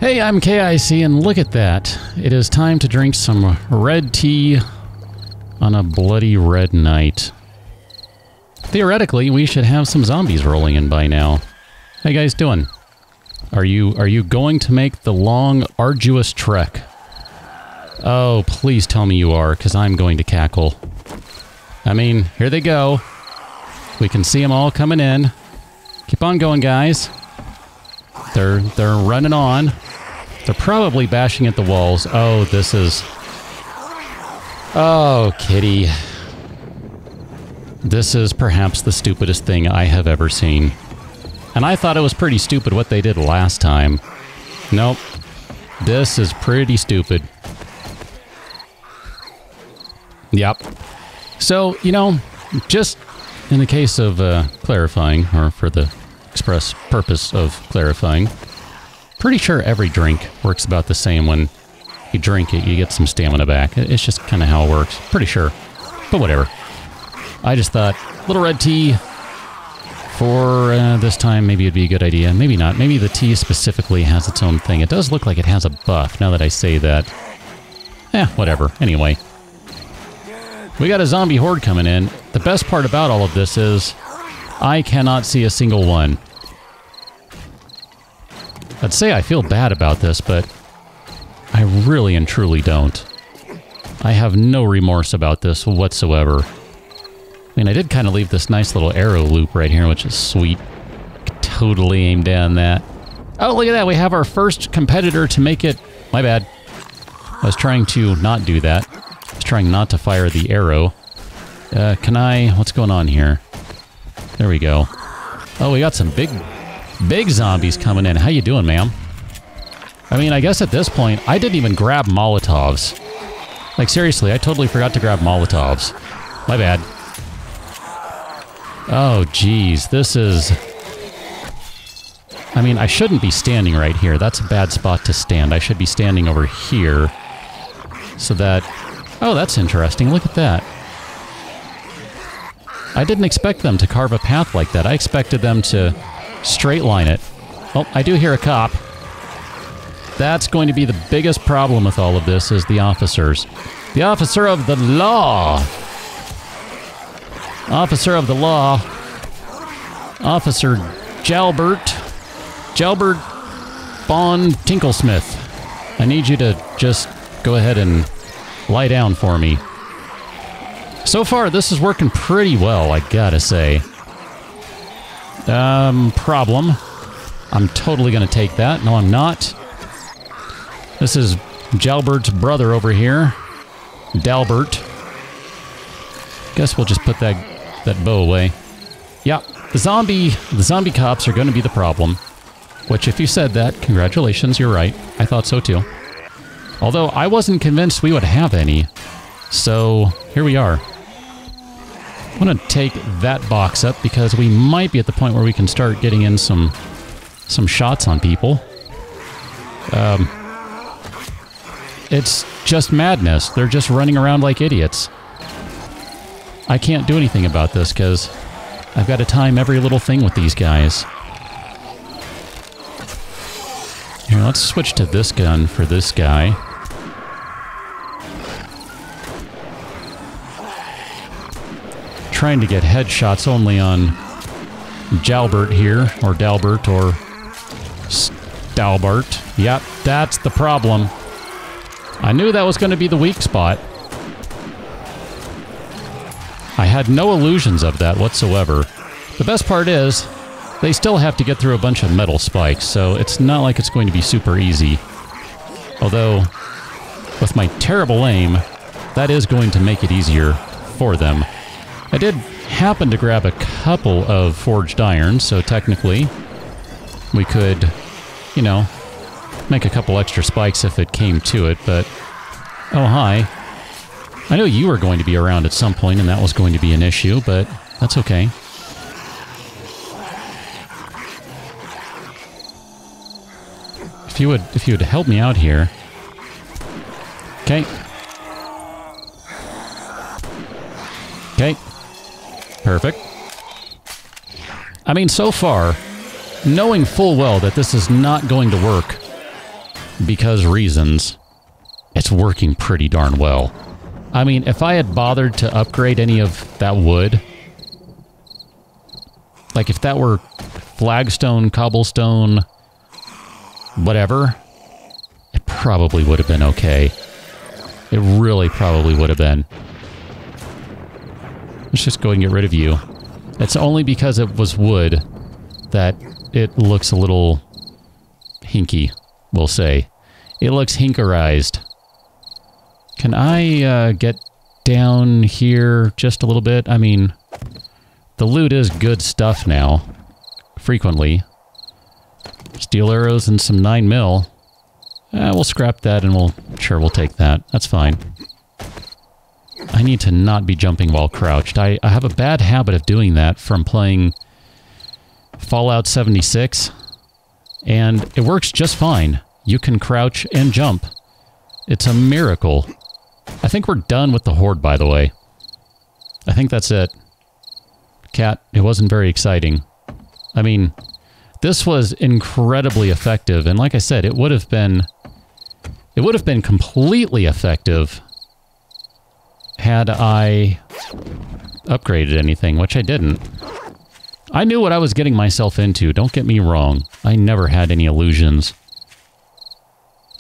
Hey, I'm KIC, and look at that. It is time to drink some red tea on a bloody red night. Theoretically, we should have some zombies rolling in by now. How you guys doing? Are you going to make the long, arduous trek? Oh, please tell me you are, because I'm going to cackle. I mean, here they go. We can see them all coming in. Keep on going, guys. They're running on. They're probably bashing at the walls. Oh, this is... Oh, kitty. This is perhaps the stupidest thing I have ever seen. And I thought it was pretty stupid what they did last time. Nope. This is pretty stupid. Yep. So, you know, just in the case of clarifying, or for the express purpose of clarifying, pretty sure every drink works about the same. When you drink it, you get some stamina back. It's just kind of how it works. Pretty sure. But whatever. I just thought, little red tea for this time, maybe it'd be a good idea. Maybe not. Maybe the tea specifically has its own thing. It does look like it has a buff, now that I say that. Whatever. Anyway. We got a zombie horde coming in. The best part about all of this is I cannot see a single one. I'd say I feel bad about this, but I really and truly don't. I have no remorse about this whatsoever. I mean, I did kind of leave this nice little arrow loop right here, which is sweet. Could totally aim down that. Oh, look at that. We have our first competitor to make it. My bad. I was trying to not do that. I was trying not to fire the arrow. Can I... What's going on here? There we go. Oh, we got some big zombies coming in. How you doing, ma'am? I mean, I guess at this point, I didn't even grab Molotovs. Like, seriously, I totally forgot to grab Molotovs. My bad. Oh, geez. This is... I mean, I shouldn't be standing right here. That's a bad spot to stand. I should be standing over here. So that... Oh, that's interesting. Look at that. I didn't expect them to carve a path like that. I expected them to straight line it. Oh, I do hear a cop. That's going to be the biggest problem with all of this, is the officers. The officer of the law. Officer of the law. Officer Jalbert Bond Tinklesmith. I need you to just go ahead and lie down for me. So far, this is working pretty well, I gotta say. Problem. I'm totally gonna take that. No, I'm not. This is Jalbert's brother over here. Dalbert. Guess we'll just put that bow away. Yeah, the zombie cops are gonna be the problem. Which, if you said that, congratulations, you're right. I thought so too. Although, I wasn't convinced we would have any. So, here we are. I'm going to take that box up because we might be at the point where we can start getting in some shots on people. It's just madness. They're just running around like idiots. I can't do anything about this because I've got to time every little thing with these guys. Here, let's switch to this gun for this guy. Trying to get headshots only on Jalbert here, or Dalbert, or Stalbert. Yep, that's the problem. I knew that was going to be the weak spot. I had no illusions of that whatsoever. The best part is, they still have to get through a bunch of metal spikes, so it's not like it's going to be super easy. Although, with my terrible aim, that is going to make it easier for them. I did happen to grab a couple of forged iron, so technically we could, you know, make a couple extra spikes if it came to it, but... Oh, hi. I know you were going to be around at some point and that was going to be an issue, but that's okay. If you would help me out here. Okay. Okay. Perfect. I mean, so far, knowing full well that this is not going to work because reasons, it's working pretty darn well. I mean, if I had bothered to upgrade any of that wood, like if that were flagstone, cobblestone, whatever, it probably would have been okay. It really probably would have been. Let's just go ahead and get rid of you. It's only because it was wood that it looks a little hinky, we'll say. It looks hinkerized. Can I get down here just a little bit? I mean, the loot is good stuff now. Frequently. Steel arrows and some 9mm. We'll scrap that and we'll take that. That's fine. I need to not be jumping while crouched. I have a bad habit of doing that from playing Fallout 76. And it works just fine. You can crouch and jump. It's a miracle. I think we're done with the Horde, by the way. I think that's it. Cat, it wasn't very exciting. I mean, this was incredibly effective, and like I said, it would have been completely effective had I upgraded anything, which I didn't. I knew what I was getting myself into, don't get me wrong. I never had any illusions.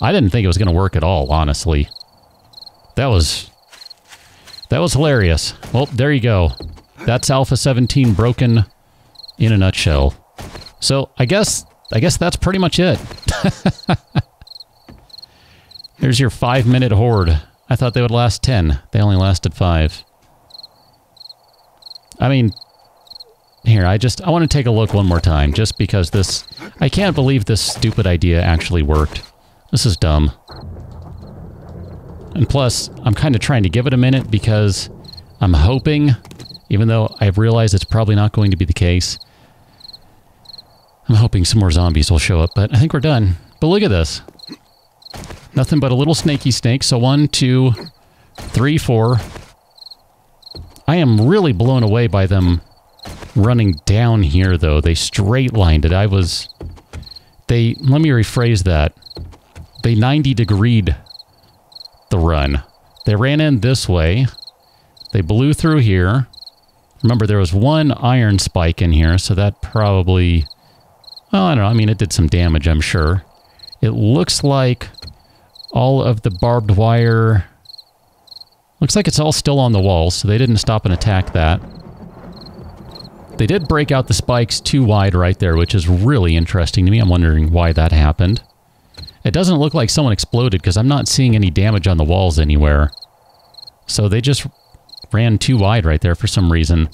I didn't think it was going to work at all, honestly. That was hilarious. Well, there you go. That's Alpha 17 broken in a nutshell. So, I guess that's pretty much it. Here's your 5-minute horde. I thought they would last 10. They only lasted 5. I mean, here, I want to take a look one more time, just because this... I can't believe this stupid idea actually worked. This is dumb. And plus, I'm kind of trying to give it a minute because I'm hoping, even though I realize it's probably not going to be the case, I'm hoping some more zombies will show up, but I think we're done. But look at this. Nothing but a little snaky snake. So 1, 2, 3, 4. I am really blown away by them running down here, though. They straight-lined it. Let me rephrase that. They 90-degreed the run. They ran in this way. They blew through here. Remember, there was one iron spike in here, so that probably... Well, I don't know. I mean, it did some damage, I'm sure. It looks like all of the barbed wire... Looks like it's all still on the walls, so they didn't stop and attack that. They did break out the spikes too wide right there, which is really interesting to me. I'm wondering why that happened. It doesn't look like someone exploded, because I'm not seeing any damage on the walls anywhere. So they just ran too wide right there for some reason.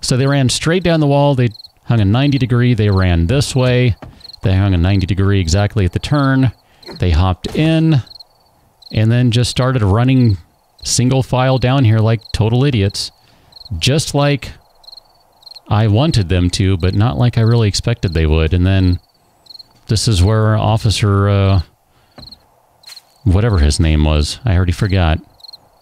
So they ran straight down the wall, they hung a 90 degree, they ran this way, they hung a 90 degree exactly at the turn, they hopped in, and then just started running single file down here like total idiots. Just like I wanted them to, but not like I really expected they would. And then this is where Officer, whatever his name was, I already forgot.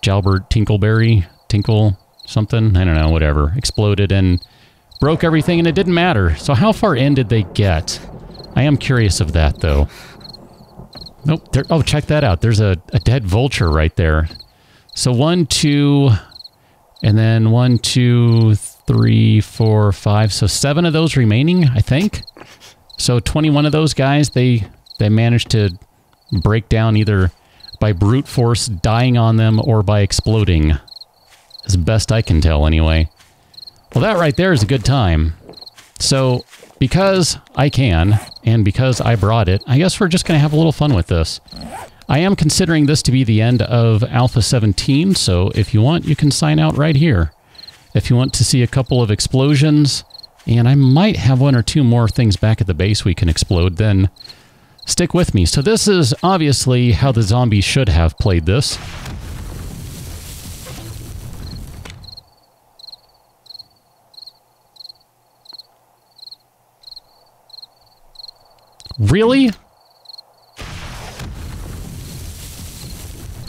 Jalbert Tinkleberry? Tinkle something? I don't know, whatever. Exploded and broke everything, and it didn't matter. So how far in did they get? I am curious of that, though. Nope. Oh, check that out. There's a dead vulture right there. So 1, 2, and then 1, 2, 3, 4, 5. So 7 of those remaining, I think. So 21 of those guys, they managed to break down either by brute force dying on them or by exploding. As best I can tell, anyway. Well, that right there is a good time. So, because I can, and because I brought it, I guess we're just going to have a little fun with this. I am considering this to be the end of Alpha 17, so if you want, you can sign out right here. If you want to see a couple of explosions, and I might have 1 or 2 more things back at the base we can explode, then stick with me. So this is obviously how the zombies should have played this. Really?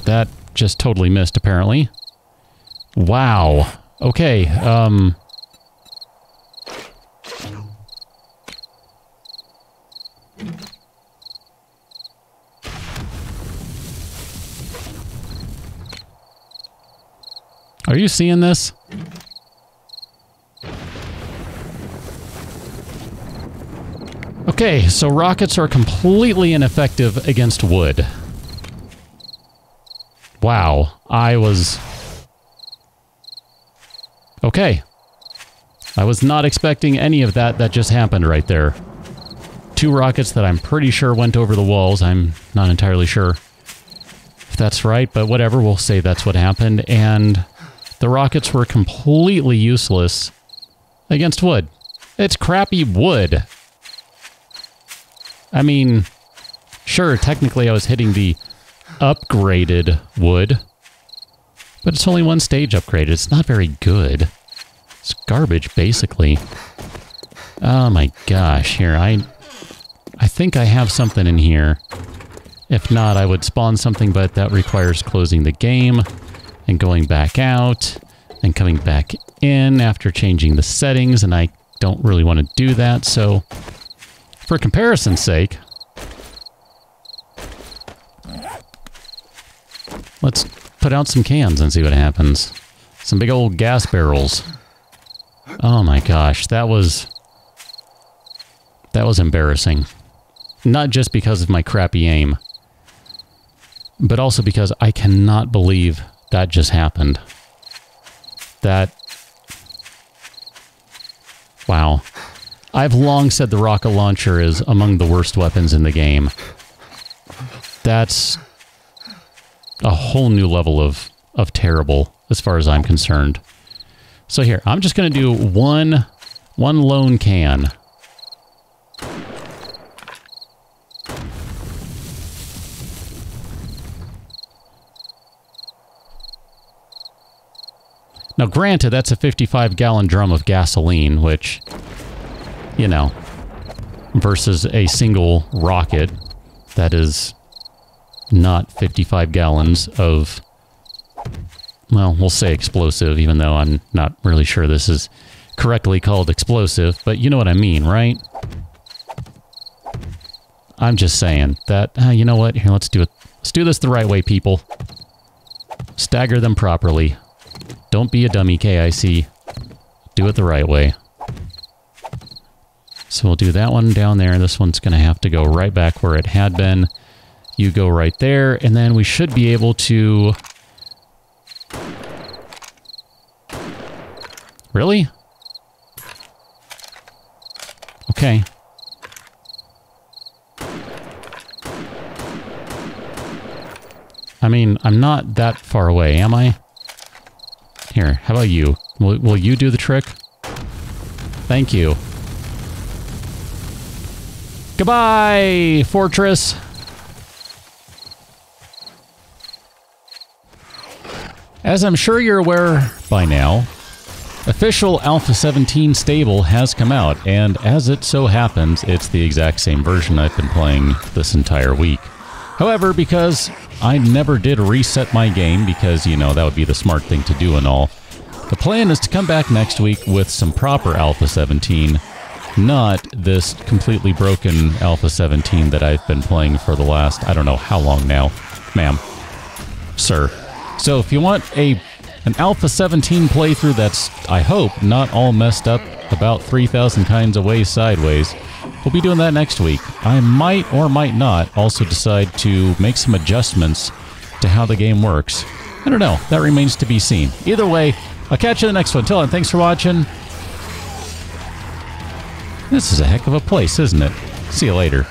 That just totally missed, apparently. Wow. Okay, Are you seeing this? Okay, so rockets are completely ineffective against wood. Wow, I was... Okay. I was not expecting any of that just happened right there. 2 rockets that I'm pretty sure went over the walls. I'm not entirely sure if that's right, but whatever, we'll say that's what happened. And the rockets were completely useless against wood. It's crappy wood. I mean, sure, technically I was hitting the upgraded wood, but it's only 1 stage upgraded. It's not very good. It's garbage, basically. Oh my gosh, here, I think I have something in here. If not, I would spawn something, but that requires closing the game and going back out and coming back in after changing the settings, and I don't really want to do that, so for comparison's sake, let's put out some cans and see what happens. Some big old gas barrels. Oh my gosh, that was embarrassing. Not just because of my crappy aim, but also because I cannot believe that just happened. Wow. I've long said the rocket launcher is among the worst weapons in the game. That's a whole new level of terrible, as far as I'm concerned. So here, I'm just going to do one lone can. Now, granted, that's a 55-gallon drum of gasoline, which, you know, versus a single rocket that is not 55 gallons of, well, we'll say explosive, even though I'm not really sure this is correctly called explosive, but you know what I mean, right? I'm just saying that, you know what? Here, let's do it. Let's do this the right way, people. Stagger them properly. Don't be a dummy, KIC. Do it the right way. So we'll do that one down there. This one's going to have to go right back where it had been. You go right there, and then we should be able to... Really? Okay. I mean, I'm not that far away, am I? Here, how about you? Will you do the trick? Thank you. Goodbye, Fortress! As I'm sure you're aware by now, official Alpha 17 stable has come out, and as it so happens, it's the exact same version I've been playing this entire week. However, because I never did reset my game, because, you know, that would be the smart thing to do and all, the plan is to come back next week with some proper Alpha 17, not this completely broken Alpha 17 that I've been playing for the last, I don't know how long now. Ma'am. Sir. So if you want an Alpha 17 playthrough that's, I hope, not all messed up about 3,000 kinds of ways sideways, we'll be doing that next week. I might or might not also decide to make some adjustments to how the game works. I don't know. That remains to be seen. Either way, I'll catch you in the next one. Till then, thanks for watching. This is a heck of a place, isn't it? See you later.